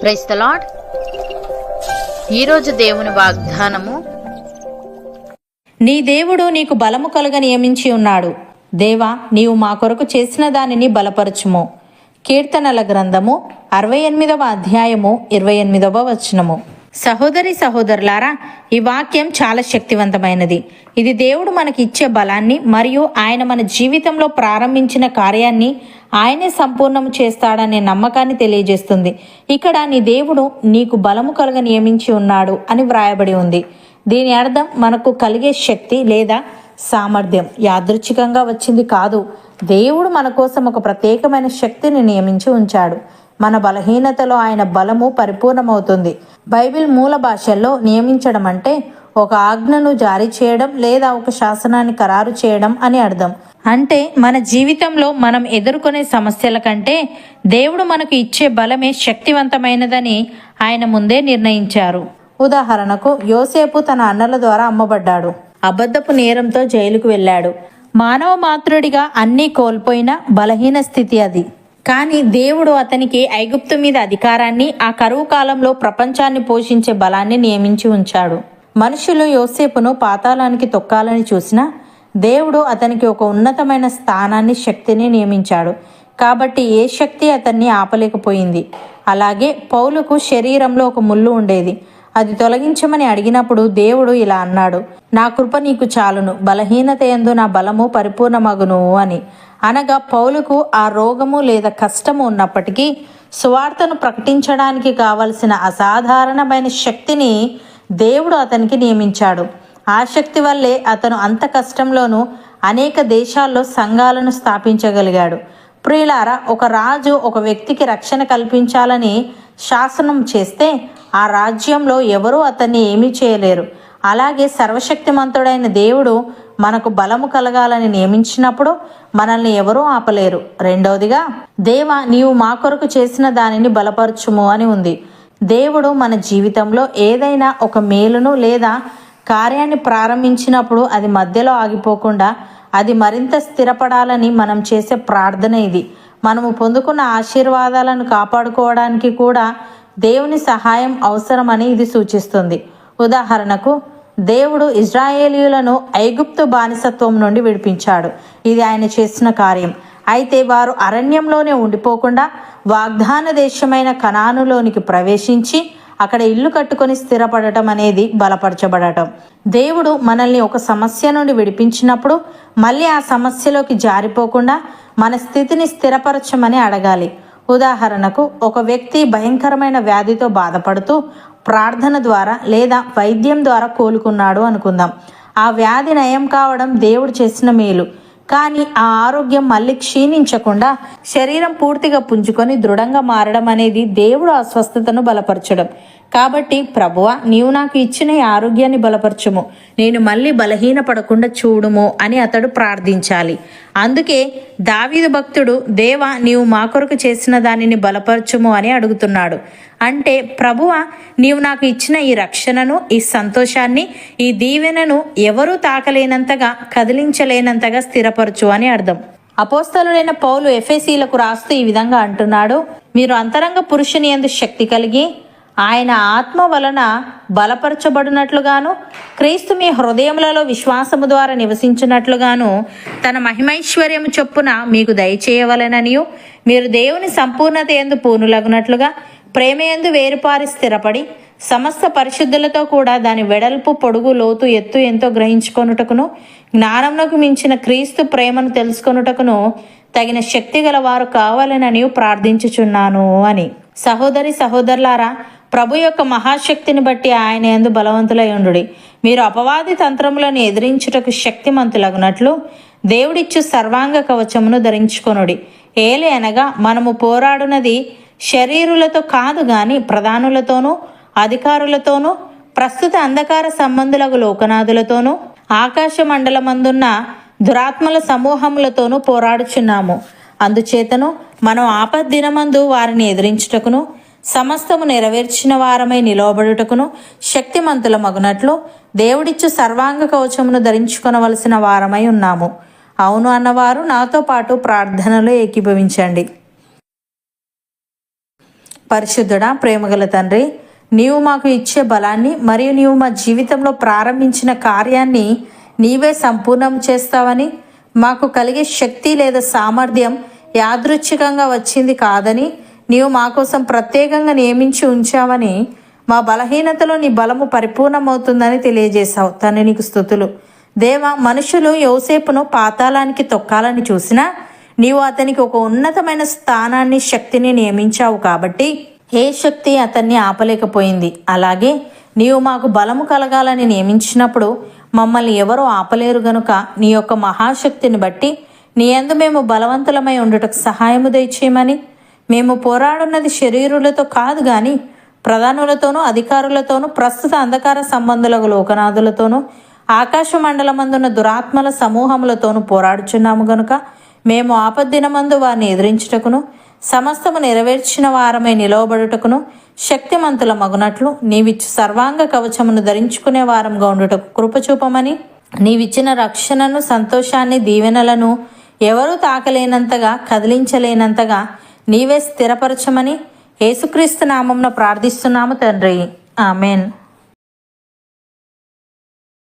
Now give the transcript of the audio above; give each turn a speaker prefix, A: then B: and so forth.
A: Praise the lord. ఈరోజు దేవుని వాగ్దానము,
B: నీ దేవుడు నీకు బలము కలుగ నియమించి ఉన్నాడు. దేవా, నీవు మా కొరకు చేసిన దానిని బలపరచుము. కీర్తనల గ్రంథము 68వ అధ్యాయము 28వ వచనము. సహోదరి సహోదరులారా, ఈ వాక్యం చాలా శక్తివంతమైనది. ఇది దేవుడు మనకి ఇచ్చే బలాన్ని మరియు ఆయన మన జీవితంలో ప్రారంభించిన కార్యాన్ని ఆయనే సంపూర్ణం చేస్తాడనే నమ్మకాన్ని తెలియజేస్తుంది. ఇక్కడ నీ దేవుడు నీకు బలము కలుగ నియమించి ఉన్నాడు అని వ్రాయబడి ఉంది. దీని అర్థం మనకు కలిగే శక్తి లేదా సామర్థ్యం యాదృచ్ఛికంగా వచ్చింది కాదు. దేవుడు మన కోసం ఒక ప్రత్యేకమైన శక్తిని నియమించి ఉంచాడు. మన బలహీనతలో ఆయన బలము పరిపూర్ణమవుతుంది. బైబిల్ మూల భాషల్లో నియమించడం అంటే ఒక ఆజ్ఞను జారీ చేయడం లేదా ఒక శాసనాన్ని ఖరారు చేయడం అని అర్థం. అంటే మన జీవితంలో మనం ఎదుర్కొనే సమస్యల కంటే దేవుడు మనకు ఇచ్చే బలమే శక్తివంతమైనదని ఆయన ముందే నిర్ణయించారు. ఉదాహరణకు, యోసేపు తన అన్నల ద్వారా అమ్మబడ్డాడు. అబద్ధపు నేరంతో జైలుకు వెళ్ళాడు. మానవ మాతృడిగా అన్నీ కోల్పోయిన బలహీన స్థితి అది. కానీ దేవుడు అతనికి ఐగుప్తు మీద అధికారాన్ని, ఆ కరువు కాలంలో ప్రపంచాన్ని పోషించే బలాన్ని నియమించి ఉంచాడు. మనుషులు యోసేపును పాతాళానికి తొక్కాలని చూసినా దేవుడు అతనికి ఒక ఉన్నతమైన స్థానాన్ని, శక్తిని నియమించాడు. కాబట్టి ఏ శక్తి అతన్ని ఆపలేకపోయింది. అలాగే పౌలుకు శరీరంలో ఒక ముళ్ళు ఉండేది. అది తొలగించమని అడిగినప్పుడు దేవుడు ఇలా అన్నాడు, నా కృప నీకు చాలును, బలహీనత యందు నా బలము పరిపూర్ణమగును అని. అనగా పౌలుకు ఆ రోగము లేదా కష్టము ఉన్నప్పటికీ సువార్తను ప్రకటించడానికి కావలసిన అసాధారణమైన శక్తిని దేవుడు అతనికి నియమించాడు. ఆ శక్తి వల్లే అతను అంత కష్టంలోనూ అనేక దేశాల్లో సంఘాలను స్థాపించగలిగాడు. ప్రియులారా, ఒక రాజు ఒక వ్యక్తికి రక్షణ కల్పించాలని శాసనం చేస్తే ఆ రాజ్యంలో ఎవరూ అతన్ని ఏమీ చేయలేరు. అలాగే సర్వశక్తిమంతుడైన దేవుడు మనకు బలము కలగాలని నియమించినప్పుడు మనల్ని ఎవరూ ఆపలేరు. రెండవదిగా, దేవా, నీవు మా కొరకు చేసిన దానిని బలపరచుము అని ఉంది. దేవుడు మన జీవితంలో ఏదైనా ఒక మేలును లేదా కార్యాన్ని ప్రారంభించినప్పుడు అది మధ్యలో ఆగిపోకుండా అది మరింత స్థిరపడాలని మనం చేసే ప్రార్థన ఇది. మనము పొందుకున్న ఆశీర్వాదాలను కాపాడుకోవడానికి కూడా దేవుని సహాయం అవసరమని ఇది సూచిస్తుంది. ఉదాహరణకు, దేవుడు ఇజ్రాయేలీయులను ఐగుప్తు బానిసత్వం నుండి విడిపించాడు. ఇది ఆయన చేసిన కార్యం. అయితే వారు అరణ్యంలోనే ఉండిపోకుండా వాగ్దాన దేశమైన కనానులోనికి ప్రవేశించి అక్కడ ఇల్లు కట్టుకొని స్థిరపడటం అనేది బలపరచబడటం. దేవుడు మనల్ని ఒక సమస్య నుండి విడిపించినప్పుడు మళ్ళీ ఆ సమస్యలోకి జారిపోకుండా మన స్థితిని స్థిరపరచమని అడగాలి. ఉదాహరణకు, ఒక వ్యక్తి భయంకరమైన వ్యాధితో బాధపడుతూ ప్రార్థన ద్వారా లేదా వైద్యం ద్వారా కోలుకున్నాడు అనుకుందాం. ఆ వ్యాధి నయం కావడం దేవుడు చేసిన మేలు. కానీ ఆ ఆరోగ్యం మళ్ళీ క్షీణించకుండా శరీరం పూర్తిగా పుంజుకొని దృఢంగా మారడం అనేది దేవుడు ఆ స్వస్థతను బలపరచడం. కాబట్టి ప్రభువా, నీవు నాకు ఇచ్చిన ఈ ఆరోగ్యాన్ని బలపరచుము, నేను మళ్ళీ బలహీన పడకుండా చూడుము అని అతడు ప్రార్థించాలి. అందుకే దావీదు భక్తుడు, దేవా, నీవు మా కొరకు చేసిన దానిని బలపరచుము అని అడుగుతున్నాడు. అంటే, ప్రభువా, నీవు నాకు ఇచ్చిన ఈ రక్షణను, ఈ సంతోషాన్ని, ఈ దీవెనను ఎవరూ తాకలేనంతగా, కదిలించలేనంతగా స్థిరపరచు అని అర్థం. అపోస్తలుడైన పౌలు ఎఫెసీలకు రాస్తూ ఈ విధంగా అంటున్నాడు, మీరు అంతరంగ పురుషుని యందు శక్తి కలిగి ఆయన ఆత్మ వలన బలపరచబడినట్లుగాను, క్రీస్తు మీ హృదయములలో విశ్వాసము ద్వారా నివసించినట్లుగాను తన మహిమైశ్వర్యము చొప్పున మీకు దయచేయవలెననియు, మీరు దేవుని సంపూర్ణత యందు పూర్ణులగునట్లుగా ప్రేమయందు వేరుపారి స్థిరపడి సమస్త పరిశుద్ధులతో కూడా దాని వెడల్పు, పొడుగు, లోతు, ఎత్తు ఎంతో గ్రహించుకొనుటకును, జ్ఞానమునకు మించిన క్రీస్తు ప్రేమను తెలుసుకొనుటకును తగిన శక్తి గల వారు కావాలనని ప్రార్థించుచున్నాను అని. సహోదరి సహోదరులారా, ప్రభు యొక్క మహాశక్తిని బట్టి ఆయన యందు బలవంతులై ఉండుడి. మీరు అపవాది తంత్రములను ఎదిరించుటకు శక్తిమంతులగునట్లు దేవుడిచ్చు సర్వాంగ కవచమును ధరించుకొనుడి. ఏలే అనగా, మనము పోరాడునది శరీరులతో కాదు గాని ప్రధానులతోనూ, అధికారులతోనూ, ప్రస్తుత అంధకార సంబంధులకు లోకనాథులతోనూ, ఆకాశ మండలమందున్న దురాత్మల సమూహములతోనూ పోరాడుచున్నాము. అందుచేతను మనం ఆపద్దినమందు వారిని ఎదిరించుటకును, సమస్తము నెరవేర్చిన వారమై నిలవబడుటకును శక్తిమంతుల మగునట్లు దేవుడిచ్చు సర్వాంగ కవచమును ధరించుకొనవలసిన వారమై ఉన్నాము. అవును అన్నవారు నాతో పాటు ప్రార్థనలో ఏకీభవించండి. పరిశుద్ధుడా, ప్రేమగల తండ్రి, నీవు మాకు ఇచ్చే బలాన్ని మరియు నీవు మా జీవితంలో ప్రారంభించిన కార్యాన్ని నీవే సంపూర్ణం చేస్తావని, మాకు కలిగే శక్తి లేదా సామర్థ్యం యాదృచ్ఛికంగా వచ్చింది కాదని, నీవు మా కోసం ప్రత్యేకంగా నియమించి ఉంచావని, మా బలహీనతలో నీ బలము పరిపూర్ణమవుతుందని తెలియజేశావు. తండ్రి నీకు స్తుతులు. దేవా, మనుషులు యోసేపును పాతాళానికి తొక్కాలని చూసినా నీవు అతనికి ఒక ఉన్నతమైన స్థానాన్ని, శక్తిని నియమించావు కాబట్టి ఏ శక్తి అతన్ని ఆపలేకపోయింది. అలాగే నీవు మాకు బలము కలగాలని నియమించినప్పుడు మమ్మల్ని ఎవరో ఆపలేరు గనుక నీ యొక్క మహాశక్తిని బట్టి నీ యందు మేము బలవంతులమై ఉండుటకు సహాయము దయచేయమని, మేము పోరాడున్నది శరీరులతో కాదు గాని ప్రధానులతోనూ అధికారులతోనూ ప్రస్తుత అంధకార సంబంధులకు లోకనాథులతోనూ ఆకాశ మండలమందున్న దురాత్మల సమూహములతోనూ పోరాడుచున్నాము గనుక మేము ఆపద్దినమందు వారిని ఎదిరించుటకును సమస్తము నెరవేర్చిన వారమై నిలవబడుటకును శక్తిమంతుల మగునట్లు నీవిచ్చు సర్వాంగ కవచమును ధరించుకునే వారంగా ఉండుటకు కృపచూపమని, నీవిచ్చిన రక్షణను, సంతోషాన్ని, దీవెనలను ఎవరూ తాకలేనంతగా, కదిలించలేనంతగా నీవే స్థిరపరచమని యేసుక్రీస్తు నామమున ప్రార్థిస్తున్నాము తండ్రి. ఆమెన్.